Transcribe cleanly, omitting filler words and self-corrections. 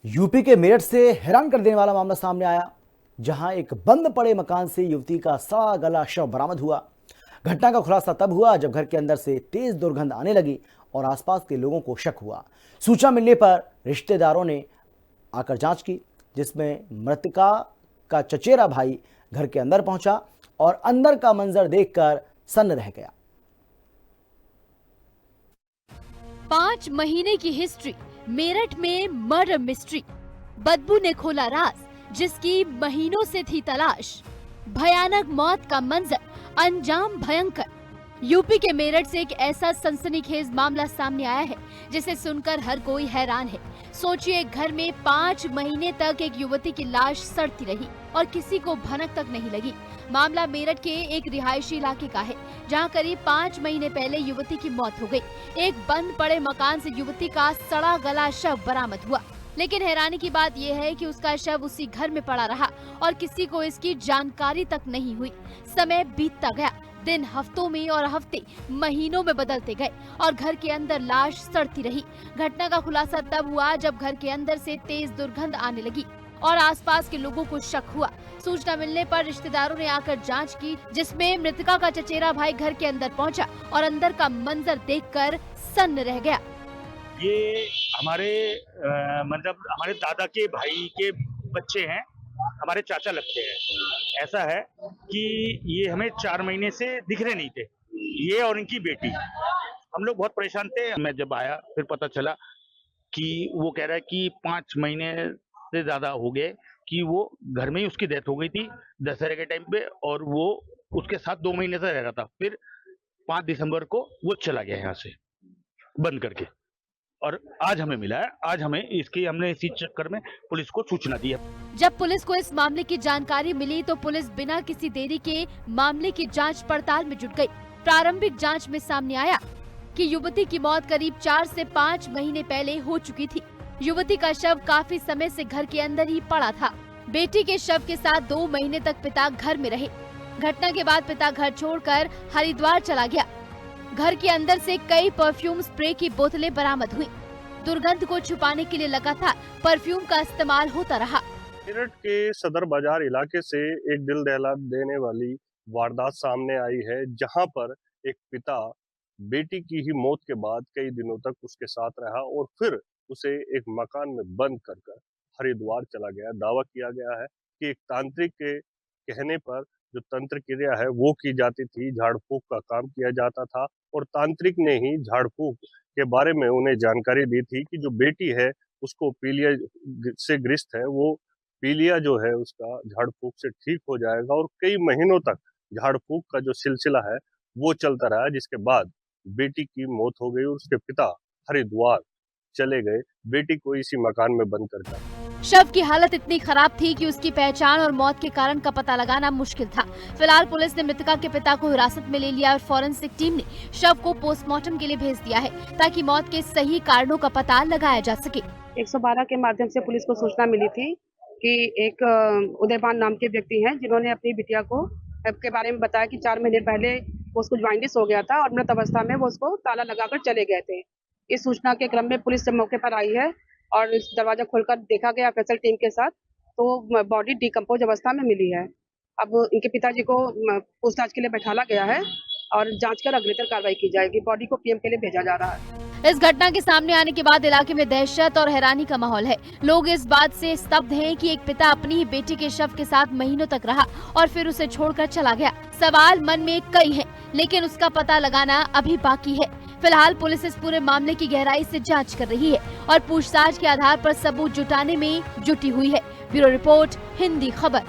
UP के मेरठ से हैरान कर देने वाला मामला सामने आया, जहां एक बंद पड़े मकान से युवती का सड़ा गला शव बरामद हुआ। घटना का खुलासा तब हुआ जब घर के अंदर से तेज दुर्गंध आने लगी और आसपास के लोगों को शक हुआ। सूचना मिलने पर रिश्तेदारों ने आकर जांच की, जिसमें मृतका का चचेरा भाई घर के अंदर पहुंचा और अंदर का मंजर देखकर सन्न रह गया। 5 महीने की हिस्ट्री, मेरठ में मर्डर मिस्ट्री। बदबू ने खोला राज, जिसकी महीनों से थी तलाश। भयानक मौत का मंजर, अंजाम भयंकर। यूपी के मेरठ से एक ऐसा सनसनीखेज मामला सामने आया है जिसे सुनकर हर कोई हैरान है। सोचिए, घर में 5 महीने तक एक युवती की लाश सड़ती रही और किसी को भनक तक नहीं लगी। मामला मेरठ के एक रिहायशी इलाके का है, जहां करीब 5 महीने पहले युवती की मौत हो गई। एक बंद पड़े मकान से युवती का सड़ा गला शव बरामद हुआ, लेकिन हैरानी की बात यह है कि उसका शव उसी घर में पड़ा रहा और किसी को इसकी जानकारी तक नहीं हुई। समय बीतता गया, दिन हफ्तों में और हफ्ते महीनों में बदलते गए और घर के अंदर लाश सड़ती रही। घटना का खुलासा तब हुआ जब घर के अंदर से तेज दुर्गंध आने लगी और आसपास के लोगों को शक हुआ। सूचना मिलने पर रिश्तेदारों ने आकर जांच की, जिसमें मृतका का चचेरा भाई घर के अंदर पहुंचा और अंदर का मंजर देखकर सन्न रह गया। ये हमारे दादा के भाई के बच्चे हैं, हमारे चाचा लगते हैं। ऐसा है कि ये हमें 4 महीने से दिख रहे नहीं थे, ये और इनकी बेटी। हम लोग बहुत परेशान थे। मैं जब आया फिर पता चला कि वो कह रहा है कि 5 महीने से ज्यादा हो गए कि वो घर में ही उसकी डेथ हो गई थी दशहरे के टाइम पे, और वो उसके साथ 2 महीने से रह रहा था। फिर 5 दिसंबर को वो चला गया यहाँ से बंद करके, और आज हमें मिला है। आज हमने इसी चक्कर में पुलिस को सूचना दी है। जब पुलिस को इस मामले की जानकारी मिली तो पुलिस बिना किसी देरी के मामले की जांच पड़ताल में जुट गई। प्रारंभिक जांच में सामने आया कि युवती की मौत करीब 4 से 5 महीने पहले हो चुकी थी। युवती का शव काफी समय से घर के अंदर ही पड़ा था। बेटी के शव के साथ 2 महीने तक पिता घर में रहे। घटना के बाद पिता घर छोड़कर हरिद्वार चला गया। घर के अंदर से कई परफ्यूम स्प्रे की बोतलें बरामद हुई। दुर्गंध को छुपाने के लिए लगातार परफ्यूम का इस्तेमाल होता रहा। मेरठ के सदर बाजार इलाके से एक दिल दहला देने वाली वारदात सामने आई है, जहां पर एक पिता बेटी की ही मौत के बाद कई दिनों तक उसके साथ रहा और फिर उसे एक मकान में बंद कर हरिद्वार चला गया। दावा किया गया है कि एक तांत्रिक के कहने पर जो तंत्र क्रिया है वो की जाती थी, झाड़ फूक का काम किया जाता था, और तांत्रिक ने ही झाड़ फूक के बारे में उन्हें जानकारी दी थी कि जो बेटी है उसको पीलिया से ग्रस्त है, वो पीलिया जो है उसका झाड़ फूक से ठीक हो जाएगा। और कई महीनों तक झाड़ फूक का जो सिलसिला है वो चलता रहा, जिसके बाद बेटी की मौत हो गई और उसके पिता हरिद्वार चले गए बेटी को इसी मकान में बंद कर। शव की हालत इतनी खराब थी कि उसकी पहचान और मौत के कारण का पता लगाना मुश्किल था। फिलहाल पुलिस ने मृतका के पिता को हिरासत में ले लिया और फॉरेंसिक टीम ने शव को पोस्टमार्टम के लिए भेज दिया है, ताकि मौत के सही कारणों का पता लगाया जा सके। 112 के माध्यम से पुलिस को सूचना मिली थी कि एक उदयपान नाम के व्यक्ति हैं, जिन्होंने अपनी बिटिया को के बारे में बताया कि 4 महीने पहले वो उसको ज्वाइंटिस हो गया था और मृत अवस्था में वो उसको ताला लगाकर चले गए थे। इस सूचना के क्रम में पुलिस जब मौके पर आई है और इस दरवाजा खोलकर देखा गया फैसल टीम के साथ, तो बॉडी डिकम्पोज अवस्था में मिली है। अब इनके पिताजी को पूछताछ के लिए बैठाला गया है और जांच कर अग्रेतर कार्रवाई की जाएगी। बॉडी को पीएम के लिए भेजा जा रहा है। इस घटना के सामने आने के बाद इलाके में दहशत और हैरानी का माहौल है। लोग इस बात से स्तब्ध हैं कि एक पिता अपनी ही बेटी के शव के साथ महीनों तक रहा और फिर उसे छोड़कर चला गया। सवाल मन में कई हैं, लेकिन उसका पता लगाना अभी बाकी है। फिलहाल पुलिस इस पूरे मामले की गहराई से जांच कर रही है और पूछताछ के आधार पर सबूत जुटाने में जुटी हुई है। ब्यूरो रिपोर्ट, हिंदी खबर।